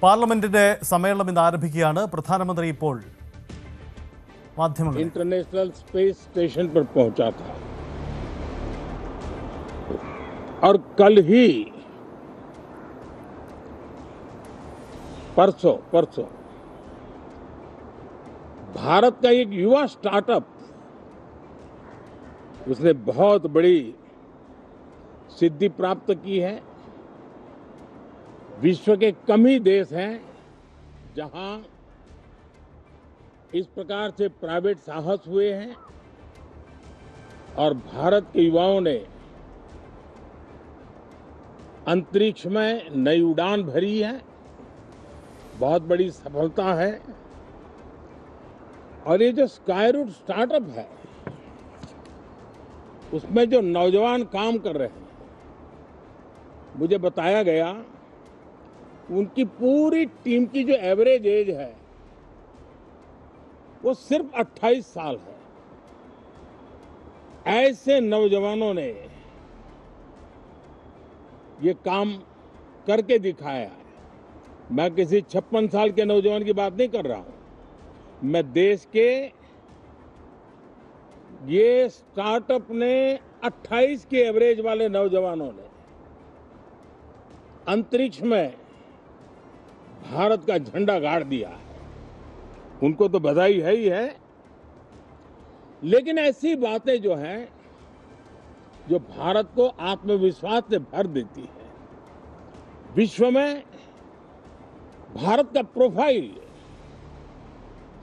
പാർലമെന്റിന്റെ സമ്മേളനം ഇന്ന് ആരംഭിക്കുകയാണ്. പ്രധാനമന്ത്രി ഇപ്പോൾ മാധ്യമങ്ങൾ इंटरनेशनल स्पेस स्टेशन पर पहुंचा था और कल ही परसों भारत का एक युवा स्टार्टअप उसने बहुत बड़ी सिद्धि प्राप्त की है। विश्व के कम ही देश हैं जहां इस प्रकार से प्राइवेट साहस हुए हैं और भारत के युवाओं ने अंतरिक्ष में नई उड़ान भरी है। बहुत बड़ी सफलता है और ये जो स्काईरूट स्टार्टअप है उसमें जो नौजवान काम कर रहे हैं, मुझे बताया गया उनकी पूरी टीम की जो एवरेज एज है वो सिर्फ 28 साल है। ऐसे नौजवानों ने ये काम करके दिखाया है। मैं किसी 56 साल के नौजवान की बात नहीं कर रहा हूं, मैं देश के ये स्टार्टअप ने 28 के एवरेज वाले नौजवानों ने अंतरिक्ष में भारत का झंडा गाड़ दिया है। उनको तो बधाई है ही है, लेकिन ऐसी बातें जो हैं जो भारत को आत्मविश्वास से भर देती है। विश्व में भारत का प्रोफाइल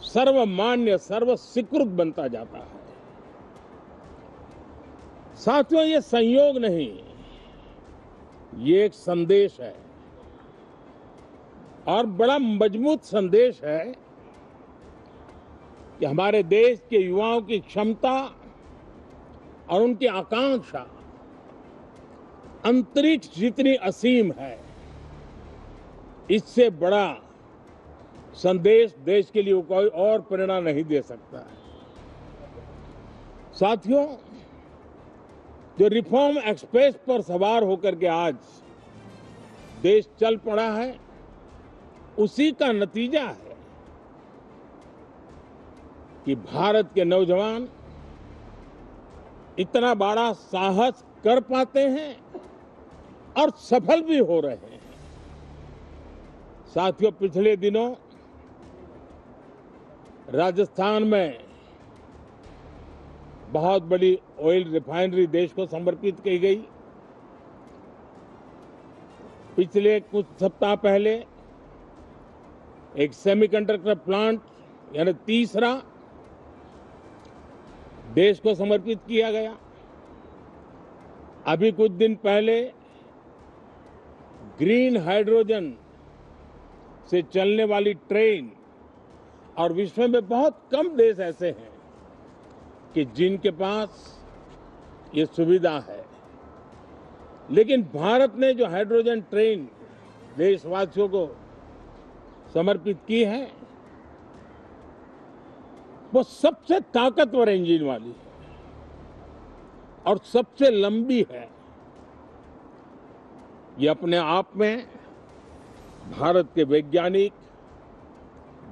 सर्वमान्य सर्वस्वीकृत बनता जाता है। साथियों, ये संयोग नहीं, ये एक संदेश है और बड़ा मजबूत संदेश है कि हमारे देश के युवाओं की क्षमता और उनकी आकांक्षा अंतरिक्ष जितनी असीम है, इससे बड़ा संदेश देश के लिए कोई और प्रेरणा नहीं दे सकता है। साथियों, जो रिफॉर्म एक्सप्रेस पर सवार होकर के आज देश चल पड़ा है, उसी का नतीजा है कि भारत के नौजवान इतना बड़ा साहस कर पाते हैं और सफल भी हो रहे हैं। साथियों, पिछले दिनों राजस्थान में बहुत बड़ी ऑयल रिफाइनरी देश को समर्पित की गई। पिछले कुछ सप्ताह पहले एक सेमीकंडक्टर प्लांट यानी तीसरा देश को समर्पित किया गया। अभी कुछ दिन पहले ग्रीन हाइड्रोजन से चलने वाली ट्रेन, और विश्व में बहुत कम देश ऐसे हैं कि जिनके पास ये सुविधा है, लेकिन भारत ने जो हाइड्रोजन ट्रेन देशवासियों को समर्पित की है वो सबसे ताकतवर इंजन वाली है और सबसे लंबी है। ये अपने आप में भारत के वैज्ञानिक,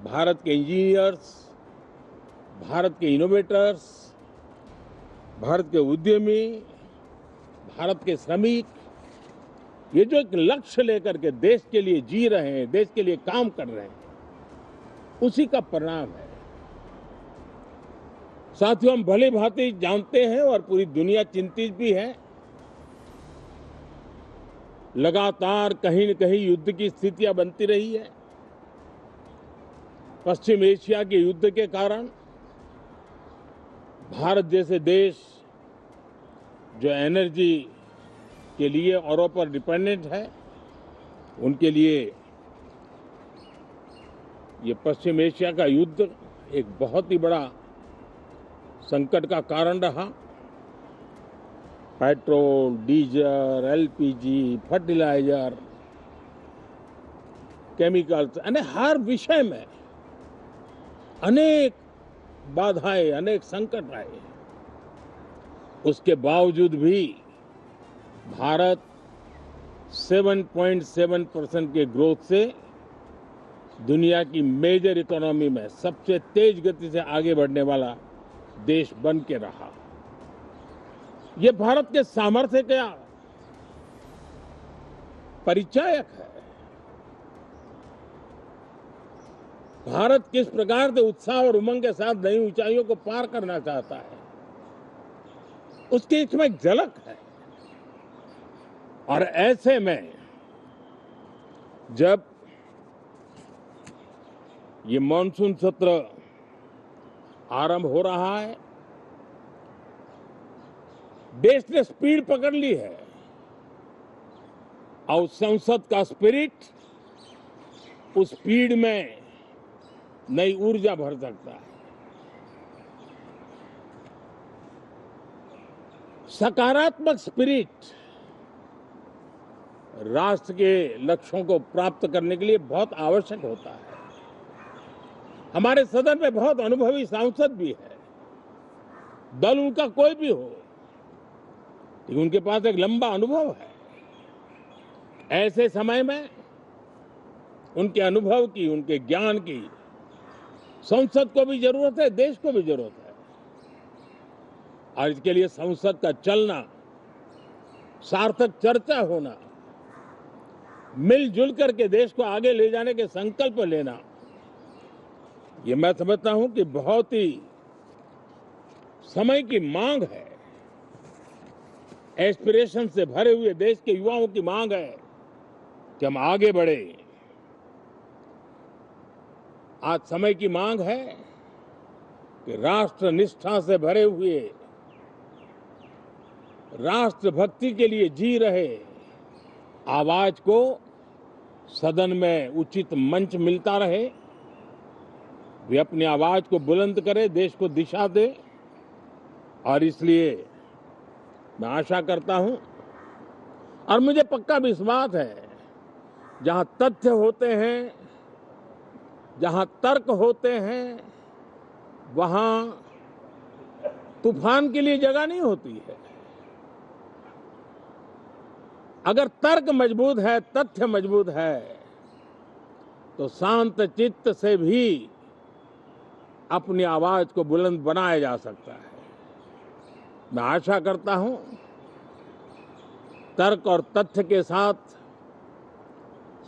भारत के इंजीनियर्स, भारत के इनोवेटर्स, भारत के उद्यमी, भारत के श्रमिक, ये जो एक लक्ष्य लेकर के देश के लिए जी रहे हैं, देश के लिए काम कर रहे हैं, उसी का परिणाम है। साथियों, हम भली भांति जानते हैं और पूरी दुनिया चिंतित भी है, लगातार कहीं न कहीं युद्ध की स्थितियां बनती रही है। पश्चिम एशिया के युद्ध के कारण भारत जैसे देश जो एनर्जी के लिए औरों पर डिपेंडेंट है, उनके लिए ये पश्चिम एशिया का युद्ध एक बहुत ही बड़ा संकट का कारण रहा। Petrol, diesel, LPG, fertiliser, chemicals, यानी हर विषय में अनेक बाधाएं, अनेक संकट आए। उसके बावजूद भी भारत 7.7% के ग्रोथ से दुनिया की मेजर इकोनॉमी में सबसे तेज गति से आगे बढ़ने वाला देश बन के रहा। ये भारत के सामर्थ्य का परिचायक है। भारत किस प्रकार से उत्साह और उमंग के साथ नई ऊंचाइयों को पार करना चाहता है, उसकी इसमें एक झलक है। और ऐसे में जब ये मॉनसून सत्र आरंभ हो रहा है, देश ने स्पीड पकड़ ली है और संसद का स्पिरिट उस स्पीड में नई ऊर्जा भर सकता है। सकारात्मक स्पिरिट राष्ट्र के लक्ष्यों को प्राप्त करने के लिए बहुत आवश्यक होता है। हमारे सदन में बहुत अनुभवी सांसद भी है, दल उनका कोई भी हो, लेकिन उनके पास एक लंबा अनुभव है। ऐसे समय में उनके अनुभव की, उनके ज्ञान की संसद को भी जरूरत है, देश को भी जरूरत है। और इसके लिए संसद का चलना, सार्थक चर्चा होना, मिलजुल करके देश को आगे ले जाने के संकल्प लेना, ये मैं समझता हूं कि बहुत ही समय की मांग है। एस्पिरेशन से भरे हुए देश के युवाओं की मांग है कि हम आगे बढ़े। आज समय की मांग है कि राष्ट्र निष्ठा से भरे हुए, राष्ट्र भक्ति के लिए जी रहे आवाज को सदन में उचित मंच मिलता रहे, वे अपनी आवाज को बुलंद करे, देश को दिशा दे। और इसलिए मैं आशा करता हूं और मुझे पक्का विश्वास है, जहां तथ्य होते हैं, जहां तर्क होते हैं, वहां तूफान के लिए जगह नहीं होती है। अगर तर्क मजबूत है, तथ्य मजबूत है, तो शांत चित्त से भी अपनी आवाज को बुलंद बनाया जा सकता है। मैं आशा करता हूं तर्क और तथ्य के साथ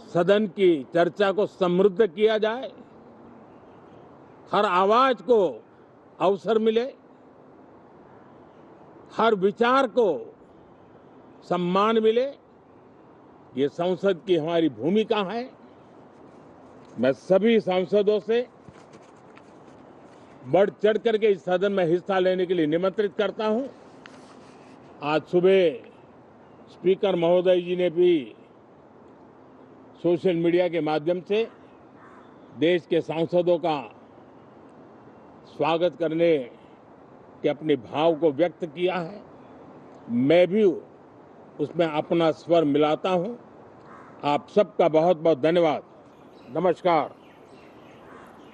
सदन की चर्चा को समृद्ध किया जाए, हर आवाज को अवसर मिले, हर विचार को सम्मान मिले। ये संसद की हमारी भूमिका है। मैं सभी सांसदों से बढ़ चढ़ करके इस सदन में हिस्सा लेने के लिए निमंत्रित करता हूं। आज सुबह स्पीकर महोदय जी ने भी सोशल मीडिया के माध्यम से देश के सांसदों का स्वागत करने के अपने भाव को व्यक्त किया है। मैं भी उसमें अपना स्वर मिलाता हूं। आप सबका बहुत बहुत धन्यवाद। नमस्कार।